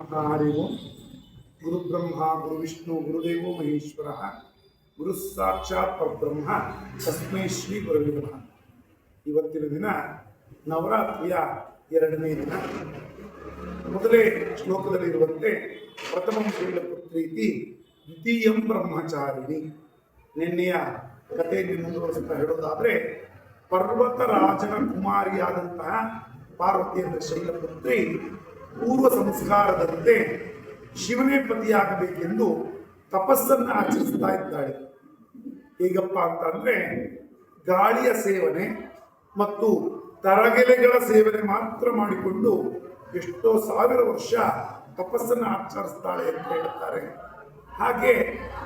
हरि ओम गुरु ब्रह्मा गुरु विष्णु गुरुदेवो महेश्वर गुरु साक्षात् परब्रह्म तस्मै श्री गुरुवे नमः। ಇವತ್ತಿನ ದಿನ ನವರಾತ್ರಿಯ ಎರಡನೇ ದಿನ. ಮೊದಲೇ ಶ್ಲೋಕದಲ್ಲಿರುವಂತೆ ಪ್ರಥಮಂ ಶೈಲಪುತ್ರೀತಿ ದ್ವಿತೀಯಂ ಬ್ರಹ್ಮಚಾರಿಣಿ. ನಿನ್ನೆಯ ಕಥೆಯನ್ನು ಮುಂದುವರಿಸುತ್ತಾ ಹೇಳೋದಾದರೆ, ಪರ್ವತರಾಜನ ಕುಮಾರಿಯಾದಂತಹ ಪಾರ್ವತಿಯಂತ ಶೈಲಪುತ್ರಿ ಪೂರ್ವ ಸಂಸ್ಕಾರದಂತೆ ಶಿವನೇ ಪತಿಯಾಗಬೇಕೆಂದು ತಪಸ್ಸನ್ನು ಆಚರಿಸ್ತಾ ಇದ್ದಾಳೆ. ಹೇಗಪ್ಪ ಅಂತಂದ್ರೆ, ಗಾಳಿಯ ಸೇವನೆ ಮತ್ತು ತರಗೆಲೆಗಳ ಸೇವನೆ ಮಾತ್ರ ಮಾಡಿಕೊಂಡು ಎಷ್ಟೋ ಸಾವಿರ ವರ್ಷ ತಪಸ್ಸನ್ನು ಆಚರಿಸ್ತಾಳೆ ಅಂತ ಹೇಳ್ತಾರೆ. ಹಾಗೆ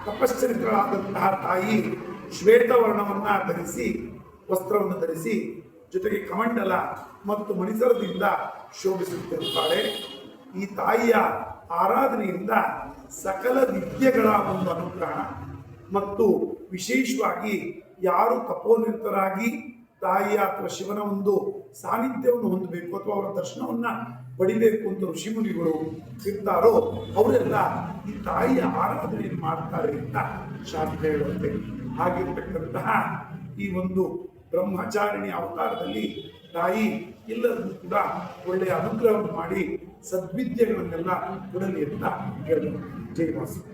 ತಪಶ್ಚರಿತ್ರಳಾದಂತಹ ತಾಯಿ ಶ್ವೇತವರ್ಣವನ್ನ ಧರಿಸಿ, ವಸ್ತ್ರವನ್ನು ಧರಿಸಿ, ಜೊತೆಗೆ ಕಮಂಡಲ ಮತ್ತು ಮಣಿಸರದಿಂದ ಶೋಭಿಸುತ್ತಿರುತ್ತಾಳೆ. ಈ ತಾಯಿಯ ಆರಾಧನೆಯಿಂದ ಸಕಲ ವಿದ್ಯೆಗಳ ಒಂದು ಅನುಗ್ರಹ ಮತ್ತು ವಿಶೇಷವಾಗಿ ಯಾರು ತಪೋನಿರತರಾಗಿ ತಾಯಿಯ ಅಥವಾ ಶಿವನ ಒಂದು ಸಾನ್ನಿಧ್ಯವನ್ನು ಹೊಂದಬೇಕು ಅಥವಾ ಅವರ ದರ್ಶನವನ್ನ ಪಡಿಬೇಕು ಅಂತ ಋಷಿಮುನಿಗಳು ಇರ್ತಾರೋ ಅವರೆಲ್ಲ ಈ ತಾಯಿಯ ಆರಾಧನೆಯನ್ನು ಮಾಡ್ತಾರೆ ಅಂತ ಶಾಸ್ತ್ರ ಹೇಳುತ್ತೆ. ಹಾಗಿರ್ತಕ್ಕಂತಹ ಈ ಒಂದು ಬ್ರಹ್ಮಚಾರಿಣಿ ಅವತಾರದಲ್ಲಿ ತಾಯಿ ಎಲ್ಲರಿಗೂ ಕೂಡ ಒಳ್ಳೆಯ ಅನುಗ್ರಹವನ್ನು ಮಾಡಿ ಸದ್ವಿದ್ಯೆಗಳನ್ನೆಲ್ಲ ಕೊಡಲಿ ಅಂತ ಹೇಳಿದರು. ಜೈ ವಾಸು.